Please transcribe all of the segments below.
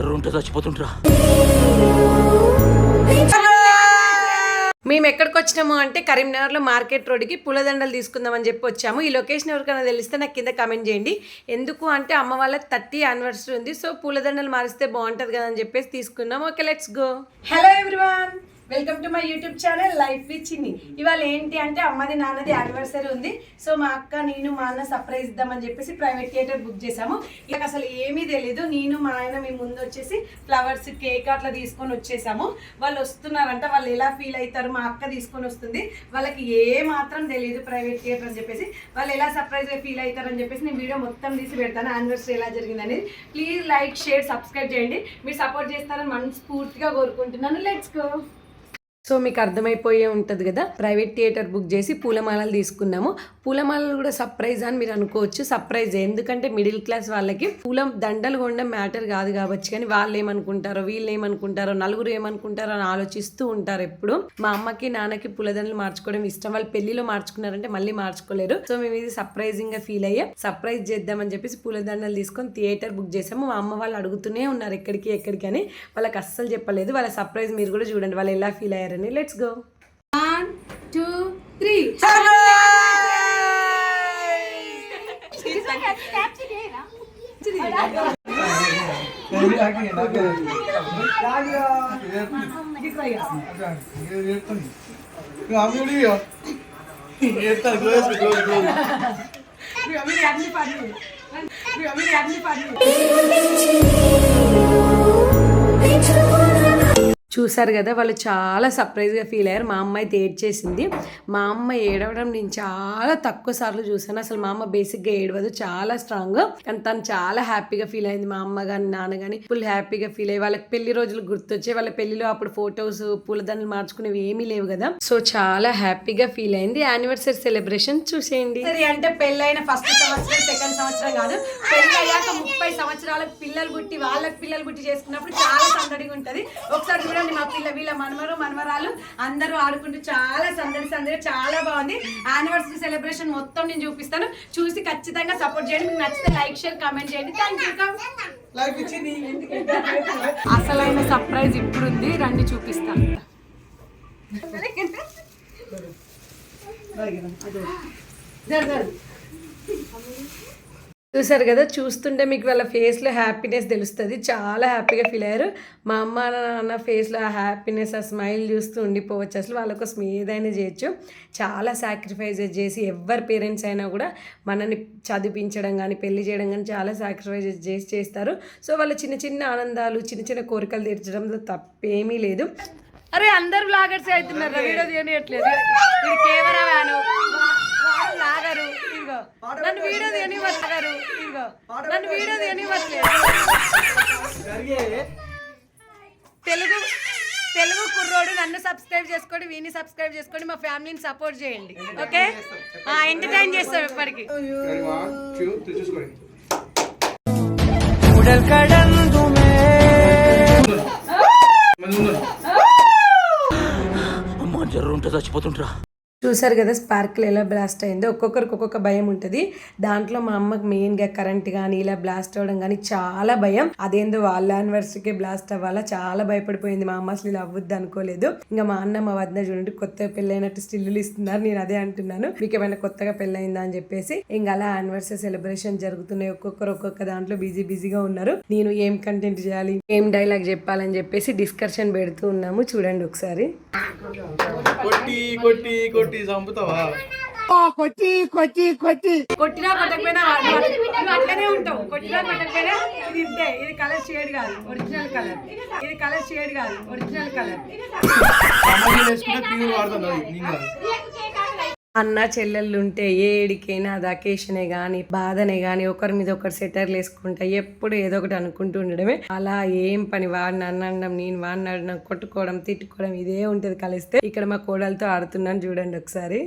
జ్వరం ఉంటే చచ్చిపోతుంటరా. మేము ఎక్కడికి వచ్చినాము అంటే కరీంనగర్లో మార్కెట్ రోడ్డుకి పూలదండలు తీసుకుందామని చెప్పి వచ్చాము. ఈ లొకేషన్ ఎవరికైనా తెలిస్తే నాకు కింద కామెంట్ చేయండి. ఎందుకు అంటే అమ్మ వాళ్ళ 30th యానివర్సరీ ఉంది, సో పూలదండలు మారిస్తే బాగుంటుంది కదా అని చెప్పేసి తీసుకున్నాము. Okay, let's go. Hello everyone, welcome to my YouTube channel life with చిన్ని. ఇవాళ ఏంటి అంటే అమ్మది నాన్నది యానివర్సరీ ఉంది. సో మా అక్క నేను మా అన్న సర్ప్రైజ్ ఇద్దామని చెప్పేసి ప్రైవేట్ థియేటర్ బుక్ చేసాము. ఇక అసలు ఏమీ తెలీదు. నేను మా ఆయన మీ ముందు వచ్చేసి ఫ్లవర్స్ కేక్ అట్లా తీసుకొని వచ్చేసాము. వాళ్ళు వస్తున్నారంట, వాళ్ళు ఎలా ఫీల్ అవుతారు, మా అక్క తీసుకొని వస్తుంది, వాళ్ళకి ఏ మాత్రం తెలియదు ప్రైవేట్ థియేటర్ అని చెప్పేసి, వాళ్ళు ఎలా సర్ప్రైజ్గా ఫీల్ అవుతారని చెప్పేసి నేను వీడియో మొత్తం తీసి పెడతాను యానివర్సరీ ఎలా జరిగిందని. ప్లీజ్ లైక్ షేర్ సబ్స్క్రైబ్ చేయండి. మీరు సపోర్ట్ చేస్తారని మనస్ఫూర్తిగా కోరుకుంటున్నాను. Let's go. సో మీకు అర్థమైపోయే ఉంటుంది కదా, ప్రైవేట్ థియేటర్ బుక్ చేసి పూలమాలలు తీసుకున్నాము. పూలమాలలు కూడా సర్ప్రైజ్ అని మీరు అనుకోవచ్చు. సర్ప్రైజ్ ఎందుకంటే మిడిల్ క్లాస్ వాళ్ళకి పూల దండలు కొనడం మ్యాటర్ కాదు కాబట్టి, కానీ వాళ్ళు ఏమనుకుంటారో వీళ్ళు ఏమనుకుంటారో నలుగురు ఏమనుకుంటారో అని ఆలోచిస్తూ ఉంటారు ఎప్పుడు. మా అమ్మకి నాన్నకి పూలదండలు మార్చుకోవడం ఇష్టం. వాళ్ళు పెళ్లిలో మార్చుకున్నారంటే మళ్ళీ మార్చుకోలేరు. సో మేము ఇది సర్ప్రైజింగ్ గా ఫీల్ అయ్యాం. సర్ప్రైజ్ చేద్దామని చెప్పేసి పూలదండలు తీసుకొని థియేటర్ బుక్ చేసాము. మా అమ్మ వాళ్ళు అడుగుతూనే ఉన్నారు ఎక్కడికి అని, వాళ్ళకి అస్సలు చెప్పలేదు. వాళ్ళ సర్ప్రైజ్ మీరు కూడా చూడండి, వాళ్ళు ఎలా ఫీల్ అయ్యారు. Let's go. 1, 2, 3. చూసారు కదా, వాళ్ళు చాలా సర్ప్రైజ్గా ఫీల్ అయ్యారు. మా అమ్మ అయితే ఏడ్చేసింది. మా అమ్మ ఏడవడం నేను చాలా తక్కువ సార్లు చూసాను. అసలు మా అమ్మ బేసిక్గా ఏడవదు, చాలా స్ట్రాంగ్. కానీ తను చాలా హ్యాపీగా ఫీల్ అయింది. మా అమ్మ కానీ నాన్న కానీ ఫుల్ హ్యాపీగా ఫీల్ అయ్యి వాళ్ళకి పెళ్లి రోజులు గుర్తొచ్చాయి. వాళ్ళ పెళ్లిలో అప్పుడు ఫొటోస్ పూలదండలు మార్చుకునేవి ఏమీ లేవు కదా, సో చాలా హ్యాపీగా ఫీల్ అయింది. యానివర్సరీ సెలబ్రేషన్ చూసేయండి. సరే అంటే పెళ్ళైన ఫస్ట్ సంవత్సరం సెకండ్ సంవత్సరం కాదు, పెళ్ళి అయ్యాక 30 సంవత్సరాలకు పిల్లలు పుట్టి వాళ్ళకి పిల్లలు పుట్టి చేసుకున్నప్పుడు చాలా సందడిగా ఉంటది. ఒకసారి చూడండి, మా వీళ్ళ మనవరాలు అందరూ ఆడుకుంటూ చాలా సందడి చాలా బాగుంది. యానివర్సరీ సెలబ్రేషన్ మొత్తం నేను చూపిస్తాను, చూసి ఖచ్చితంగా సపోర్ట్ చేయండి. మీకు నచ్చితే లైక్ షేర్ కామెంట్ చేయండి. Thank you. అసలైన సర్ప్రైజ్ ఇప్పుడు ఉంది, రండి చూపిస్తాను. చూసారు కదా, చూస్తుంటే మీకు వాళ్ళ ఫేస్లో హ్యాపీనెస్ తెలుస్తుంది. చాలా హ్యాపీగా ఫీల్ అయ్యారు. మా అమ్మ నాన్న ఫేస్లో ఆ హ్యాపీనెస్, ఆ స్మైల్ చూస్తూ ఉండిపోవచ్చు. అసలు వాళ్ళ కోసం ఏదైనా చేయొచ్చు. చాలా సాక్రిఫైజెస్ చేసి, ఎవరి పేరెంట్స్ అయినా కూడా మనల్ని చదివించడం కానీ పెళ్లి చేయడం కానీ చాలా సాక్రిఫైజెస్ చేసి చేస్తారు. సో వాళ్ళ చిన్న చిన్న ఆనందాలు, చిన్న చిన్న కోరికలు తీర్చడంలో తప్పేమీ లేదు. అరే అందరు బ్లాగర్స్ అవుతున్నారు, వీడియో తీయట్లేదు. ఇది కెమెరా వ్యాను లాగరు, ఇదిగో నన్ను వీడియో తీయనివ్వట్లేరు, ఇదిగో నన్ను వీడియో తీయనివ్వట్లేదు. తెలుగు కుర్రోడు, నన్ను సబ్స్క్రైబ్ చేసుకోండి, వీని సబ్స్క్రైబ్ చేసుకోండి, మా ఫ్యామిలీని సపోర్ట్ చేయండి. ఓకే, ఎంటర్టైన్ చేస్తాం ఎప్పటికీ. అమ్మ జ్వరం ఉంటే చచ్చిపోతుంటరా. చూసారు కదా స్పార్కిల్ ఎలా బ్లాస్ట్ అయిందో. ఒక్కొక్కరికి ఒక్కొక్క భయం ఉంటుంది. దాంట్లో మా అమ్మకి మెయిన్గా కరెంట్ కానీ ఇలా బ్లాస్ట్ అవ్వడం కానీ చాలా భయం. అదేందో వాళ్ళ యానివర్సరీకి బ్లాస్ట్ అవ్వాలా, చాలా భయపడిపోయింది మా అమ్మ. అసలు ఇలా అవ్వద్దు అనుకోలేదు. ఇంకా మా అన్న మా వదిన చూడండి కొత్తగా పెళ్ళైనట్టు స్టిల్లులు ఇస్తున్నారు. నేను అదే అంటున్నాను, మీకు ఏమైనా కొత్తగా పెళ్ళయిందా అని చెప్పేసి. ఇంకా అలా యానివర్సరీ సెలబ్రేషన్ జరుగుతున్నాయి. ఒక్కొక్కరు ఒక్కొక్క దాంట్లో బిజీగా ఉన్నారు. నేను ఏం కంటెంట్ చేయాలి, ఏం డైలాగ్ చెప్పాలని చెప్పేసి డిస్కషన్ పెడుతూ ఉన్నాము. చూడండి ఒకసారి. కొట్టినా కొట్టకపోయినా అట్లనే ఉంటావు. కొట్టినా కొట్టకపోయినా ఇది ఇంతే. ఇది కలర్ షేడ్ కాదు, ఒరిజినల్ కలర్. ఇది కలర్ షేడ్ కాదు, ఒరిజినల్ కలర్. అన్న చెల్లెళ్ళు ఉంటే ఏడికైనా అది అకేషనే కానీ బాధనే కానీ ఒకరి మీద ఒకరు సెటర్లు వేసుకుంటా ఎప్పుడు ఏదో ఒకటి అనుకుంటూ ఉండడమే. అలా ఏం పని వాడిని అన్నడం నేను వాడిని అడడం కొట్టుకోవడం తిట్టుకోవడం ఇదే ఉంటది కలిస్తే. ఇక్కడ మా కోడలతో ఆడుతున్నాను చూడండి ఒకసారి.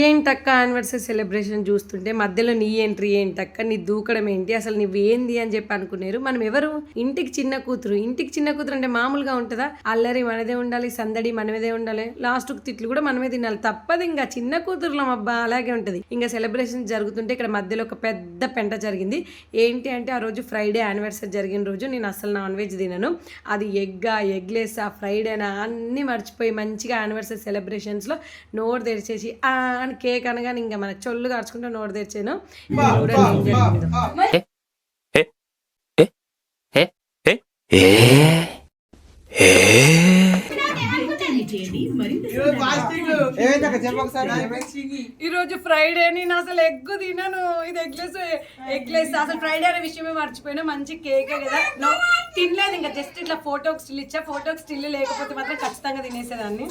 ఏంటక్క యానివర్సరీ సెలబ్రేషన్ చూస్తుంటే మధ్యలో నీ ఎంట్రీ ఏంటక్క, నీ దూకడం ఏంటి, అసలు నువ్వేంది అని చెప్పి అనుకున్నారు. మనం ఎవరు? ఇంటికి చిన్న కూతురు. ఇంటికి చిన్న కూతురు అంటే మామూలుగా ఉంటుందా? అల్లరి మనదే ఉండాలి, సందడి మనమేదే ఉండాలి, లాస్ట్కి తిట్లు కూడా మనమే తినాలి, తప్పదు. ఇంకా చిన్న కూతురులం అబ్బా, అలాగే ఉంటుంది. ఇంకా సెలబ్రేషన్ జరుగుతుంటే ఇక్కడ మధ్యలో ఒక పెద్ద పెంట జరిగింది. ఏంటి అంటే ఆ రోజు ఫ్రైడే యానివర్సరీ జరిగిన రోజు నేను అసలు నాన్ వెజ్ తినను. అది ఎగ్లెస్సా ఫ్రైడేనా అన్నీ మర్చిపోయి మంచిగా యానివర్సరీ సెలబ్రేషన్స్లో నోరు తెరిచేసి అని కేక్ అనగానే ఇంకా మన చొల్లు కార్చుకుంటూ నోరు తెరిచాను. ఈ రోజు ఫ్రైడే, నేను అసలు ఎగ్ తినను. ఇది ఎగ్లెస్ అసలు ఫ్రైడే అనే విషయమే మర్చిపోయినా. మంచి కేకే కదా, తినలేదు. ఇంకా జస్ట్ ఇట్లా ఫోటోకి స్టిల్ ఇచ్చా. ఫోటోకి స్టిల్ లేకపోతే మాత్రం ఖచ్చితంగా తినేసేదాన్ని.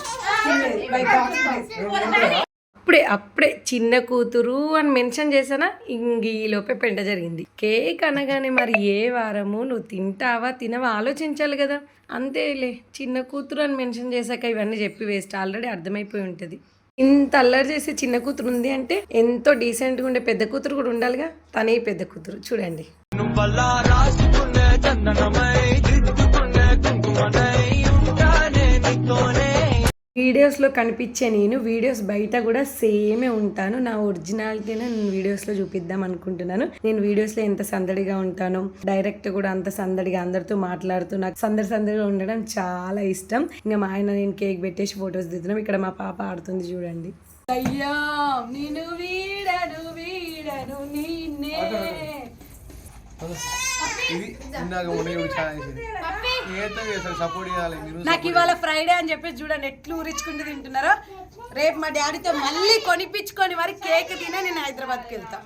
అప్పుడే చిన్న కూతురు అని మెన్షన్ చేసానా, ఇంక ఈ లోపే పెంట జరిగింది. కేక్ అనగానే మరి ఏ వారము నువ్వు తింటావా తినవా ఆలోచించాలి కదా. అంతేలే, చిన్న కూతురు అని మెన్షన్ చేశాక ఇవన్నీ చెప్పి వేస్ట్, ఆల్రెడీ అర్థమైపోయి ఉంటుంది. ఇంత అల్లరి చేసే చిన్న కూతురు ఉంది అంటే ఎంతో డీసెంట్గా ఉండే పెద్ద కూతురు కూడా ఉండాలిగా. తనే పెద్ద కూతురు చూడండి. వీడియోస్లో కనిపించే నేను వీడియోస్ బయట కూడా సేమే ఉంటాను. నా ఒరిజినాలిటీనే నేను వీడియోస్లో చూపిద్దాం అనుకుంటున్నాను. నేను వీడియోస్లో ఎంత సందడిగా ఉంటాను, డైరెక్ట్ కూడా అంత సందడిగా అందరితో మాట్లాడుతూ నాకు సందడిగా ఉండడం చాలా ఇష్టం. ఇంకా మా ఆయన నేను కేక్ పెట్టేసి ఫొటోస్ దిద్దున్నాం. ఇక్కడ మా పాప ఆడుతుంది చూడండి. అయ్యా నేను వీడను నిన్నే. నాకు ఇవాళ ఫ్రైడే అని చెప్పేసి చూడండి ఎట్లు ఊరించుకుంటూ తింటున్నారో. రేపు మా డాడీతో మళ్ళీ కొనిపించుకొని మరి కేక్ తినే నేను హైదరాబాద్కి వెళ్తా.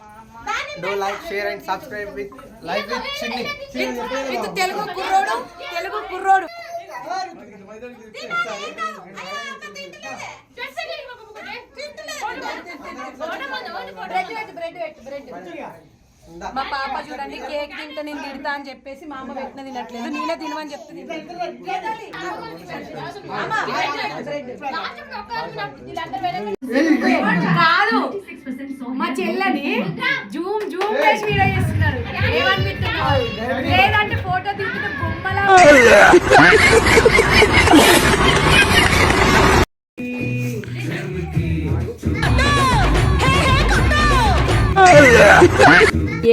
తెలుగు కుర్రోడు మా పాప చూడండి కేక్ తింటే నేను తిడతా అని చెప్పేసి మా అమ్మ పెట్టిన తినట్లేదు. నేనే తినమని చెప్తుంది. కాదు మా చెల్లని జూమ్ చేసి వీడియో చేస్తున్నారు. ఏమనిపిస్తున్నారు? లేదంటే ఫోటో తీసుకుంటే బొమ్మలా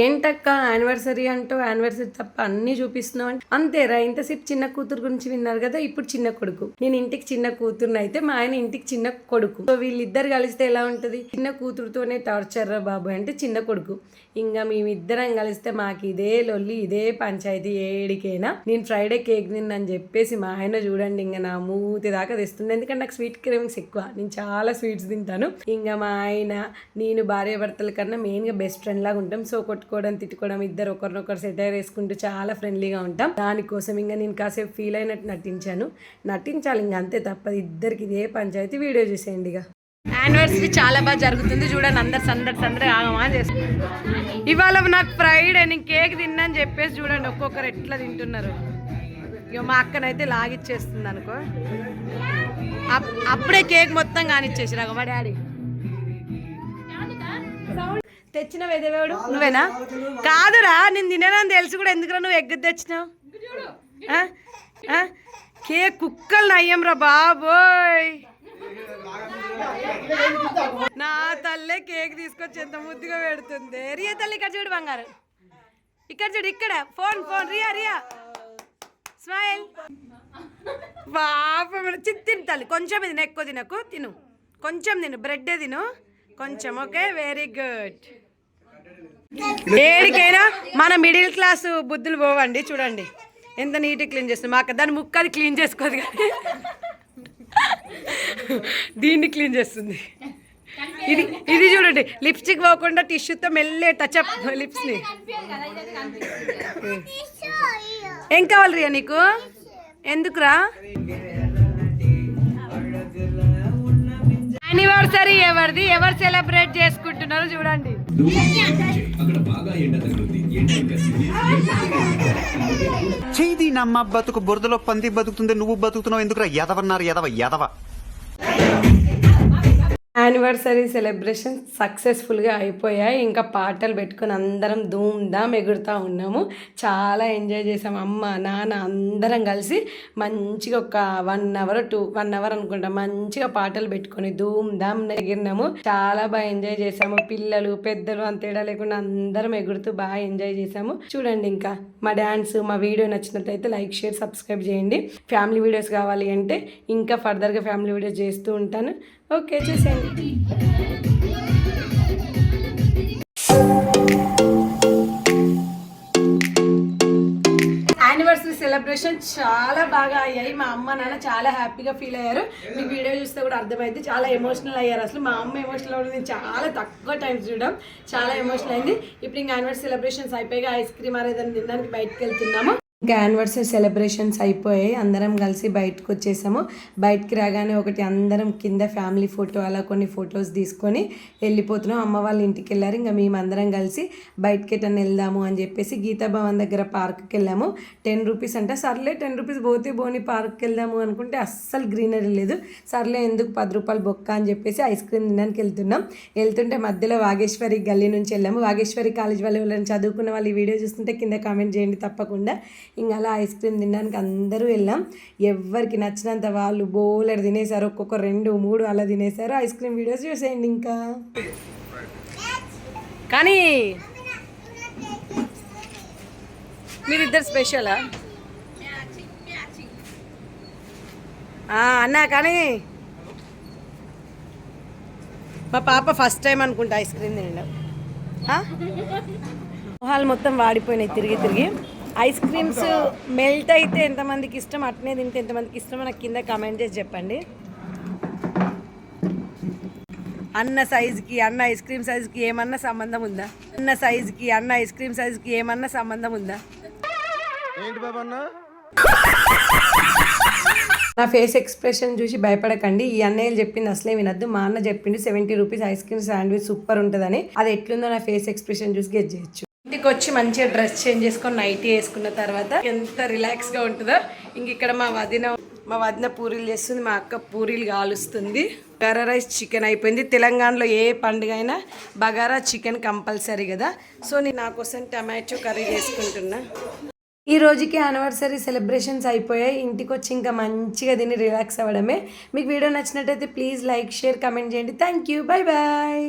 ఏంటక్క యానివర్సరీ అంటూ యానివర్సరీ తప్ప అన్ని చూపిస్తున్నావు అంటే అంతేరా. ఇంతసేపు చిన్న కూతురు గురించి విన్నారు కదా, ఇప్పుడు చిన్న కొడుకు. నేను ఇంటికి చిన్న కూతురుని అయితే మా ఆయన ఇంటికి చిన్న కొడుకు. సో వీళ్ళిద్దరు కలిస్తే ఎలా ఉంటది? చిన్న కూతురుతోనే టార్చర్ రా బాబు అంటే చిన్న కొడుకు. ఇంకా మేమిద్దరం కలిస్తే మాకు ఇదే లొల్లి, ఇదే పంచాయతీ ఏడికైనా. నేను ఫ్రైడే కేక్ తిన్నాను చెప్పేసి మా ఆయన చూడండి ఇంకా నా మూతి దాకా తెస్తుంది. ఎందుకంటే నాకు స్వీట్ క్రేవింగ్స్ ఎక్కువ, నేను చాలా స్వీట్స్ తింటాను. ఇంకా మా ఆయన నేను భార్య భర్తల కన్నా మెయిన్గా బెస్ట్ ఫ్రెండ్ లాగా ఉంటాం. సో కొట్టుకోవడం తిట్టుకోవడం, ఇద్దరు ఒకరినొకరు సెటైర్ వేసుకుంటూ చాలా ఫ్రెండ్లీగా ఉంటాం. దానికోసం ఇంకా నేను కాసేపు ఫీల్ అయినట్టు నటించాలి ఇంకా అంతే, తప్పదు. ఇద్దరికి ఇదే పంచాయతీ. వీడియో చూసేయండి. ఇక యానివర్సరీ చాలా బాగా జరుగుతుంది చూడండి. అందరు సందడి ఆగమా చేస్తారు. ఇవాళ నాకు ఫ్రైడే, నేను కేక్ తిన్నాను చెప్పేసి చూడండి ఒక్కొక్కరు ఎట్లా తింటున్నారు. ఇక మా అక్కనైతే లాగిచ్చేస్తుంది అనుకో. అప్పుడే కేక్ మొత్తం కానిచ్చేసి రాక మా డాడీ. తెచ్చిన వేదేవాడు నువ్వేనా? కాదురా, నేను తినేనని తెలిసి కూడా ఎందుకురా నువ్వు ఎగ్గు తెచ్చినావు? కేక్ కుక్కలు నయ్యం రా బాబోయ్. నా తల్లే కేక్ తీసుకొచ్చి ఎంత ముద్దుగా పెడుతుంది. రియా తల్లి ఇక్కడ చూడు బంగారు, ఇక్కడ చూడు, ఇక్కడ ఫోన్ రియా స్మైల్. బాబా తిను తల్లి, కొంచెం తిను, ఎక్కువ తినకు, తిను కొంచెం తిను, బ్రెడ్ తిను కొంచెం. Okay, very good. ఏడికైనా మన మిడిల్ క్లాస్ బుద్ధులు పోవండి. చూడండి ఎంత నీట్గా క్లీన్ చేస్తుంది. మాకు దాని ముక్క అది క్లీన్ చేసుకోదు కానీ దీన్ని క్లీన్ చేస్తుంది. ఇది చూడండి, లిప్స్టిక్ పోకుండా టిష్యూతో మెల్లే టచ్అప్ లిప్స్ని. ఏం కావాలి రియా నీకు? ఎందుకురా? యానివర్సరీ ఎవరిది, ఎవరు సెలబ్రేట్ చేసుకుంటున్నారో చూడండి. చేది నమ్మ బతుకు బురదలో పంది బతుకుతుంది, నువ్వు బతుకుతున్నావు ఎందుకురా? ఎదవన్నారు ఎదవ. యానివర్సరీ సెలబ్రేషన్ సక్సెస్ఫుల్గా అయిపోయాయి. ఇంకా పాటలు పెట్టుకొని అందరం ధూమ్ ధామ్ ఎగురుతూ ఉన్నాము. చాలా ఎంజాయ్ చేసాము. అమ్మ నాన్న అందరం కలిసి మంచిగా ఒక 1 అవర్ అనుకుంటా మంచిగా పాటలు పెట్టుకొని ధూమ్ ధామ్ ఎగిరినాము. చాలా బాగా ఎంజాయ్ చేసాము. పిల్లలు పెద్దలు అంత తేడా లేకుండా అందరం ఎగురుతూ బాగా ఎంజాయ్ చేసాము. చూడండి, ఇంకా మా డ్యాన్స్ మా వీడియో నచ్చినట్లయితే లైక్ షేర్ సబ్స్క్రైబ్ చేయండి. ఫ్యామిలీ వీడియోస్ కావాలి అంటే ఇంకా ఫర్దర్గా ఫ్యామిలీ వీడియోస్ చేస్తూ ఉంటాను. ఓకే, చేసేయండి. యానివర్సరీ సెలబ్రేషన్ చాలా బాగా అయ్యాయి. మా అమ్మ నాన్న చాలా హ్యాపీగా ఫీల్ అయ్యారు. మీకు వీడియో చూస్తే కూడా అర్థమైంది. చాలా ఎమోషనల్ అయ్యారు. అసలు మా అమ్మ ఎమోషనల్ అవ్వడం నేను చాలా తక్కువ టైం చూడడం, చాలా ఎమోషనల్ అయింది. ఇప్పుడు ఇంకా యానివర్సరీ సెలబ్రేషన్స్ అయిపోయి ఐస్ క్రీమ్ అనేది తినడానికి బయటకు వెళ్తున్నాము. ఇంకా యానివర్సరీ సెలబ్రేషన్స్ అయిపోయాయి. అందరం కలిసి బయటకు వచ్చేసాము. బయటికి రాగానే ఒకటి అందరం కింద ఫ్యామిలీ ఫోటో అలా కొన్ని ఫొటోస్ తీసుకొని వెళ్ళిపోతున్నాం. అమ్మ వాళ్ళ ఇంటికి వెళ్ళారు. ఇంకా మేము అందరం కలిసి బయటకి ఎటన్నా వెళ్దాము అని చెప్పేసి గీతా భవన్ దగ్గర పార్క్కి వెళ్ళాము. 10 రూపీస్ అంటే సర్లే 10 రూపీస్ పోతే పోని పార్క్కి వెళ్దాము అనుకుంటే అస్సలు గ్రీనరీ లేదు. సర్లే ఎందుకు 10 రూపాయలు బొక్క అని చెప్పేసి ఐస్ క్రీమ్ తినడానికి వెళ్తున్నాం. వెళ్తుంటే మధ్యలో వాగేశ్వరి గల్లీ నుంచి వెళ్ళాము. వాగేశ్వరి కాలేజ్ వాళ్ళు ఎవరైనా చదువుకున్న వాళ్ళు ఈ వీడియో చూస్తుంటే కింద కామెంట్ చేయండి తప్పకుండా. ఇంకా అలా ఐస్ క్రీమ్ తినడానికి అందరూ వెళ్ళాం. ఎవరికి నచ్చినంత వాళ్ళు బోలెడు తినేశారు. ఒక్కొక్క 2, 3 అలా తినేశారు. ఐస్ క్రీమ్ వీడియోస్ చూసేయండి. ఇంకా కానీ మీరిద్దరు స్పెషలా అన్నా? కానీ మా పాప ఫస్ట్ టైం అనుకుంటా ఐస్ క్రీమ్ తినడం. మొహాలు మొత్తం వాడిపోయినాయి తిరిగి తిరిగి. ఐస్ క్రీమ్స్ మెల్ట్ అయితే ఎంతమందికి ఇష్టం, అట్నే తింటే ఎంతమందికి ఇష్టమో నాకు కింద కామెంట్ చేసి చెప్పండి. అన్న సైజుకి అన్న ఐస్ క్రీమ్ సైజుకి ఏమన్నా సంబంధం ఉందా? అన్న సైజుకి అన్న ఐస్ క్రీమ్ సైజుకి ఏమన్నా సంబంధం ఉందా? నా ఫేస్ ఎక్స్ప్రెషన్ చూసి భయపడకండి. ఈ అన్నయ్యలు చెప్పింది అసలే వినద్దు. మా అన్న చెప్పిండు 70 rupees ice cream sandwich super ఉంటుందని. అది ఎట్లుందో నా ఫేస్ ఎక్స్ప్రెషన్ చూసి గెస్ చేయొచ్చు. ఇంటికి వచ్చి మంచిగా డ్రెస్ చేంజ్ చేసుకొని నైటీ వేసుకున్న తర్వాత ఎంత రిలాక్స్గా ఉంటుందో. ఇంక ఇక్కడ మా వదిన పూరీలు చేస్తుంది, మా అక్క పూరీలు కాలుస్తుంది. బగారా రైస్ చికెన్ అయిపోయింది. తెలంగాణలో ఏ పండుగ అయినా బగారా చికెన్ కంపల్సరీ కదా. సో నేను నా కోసం టమాటో కర్రీ చేసుకుంటున్నా. ఈ రోజుకి యానివర్సరీ సెలబ్రేషన్స్ అయిపోయాయి. ఇంటికి వచ్చి ఇంకా మంచిగా తిని రిలాక్స్ అవ్వడమే. మీకు వీడియో నచ్చినట్టయితే ప్లీజ్ లైక్ షేర్ కమెంట్ చేయండి. Thank you. Bye bye.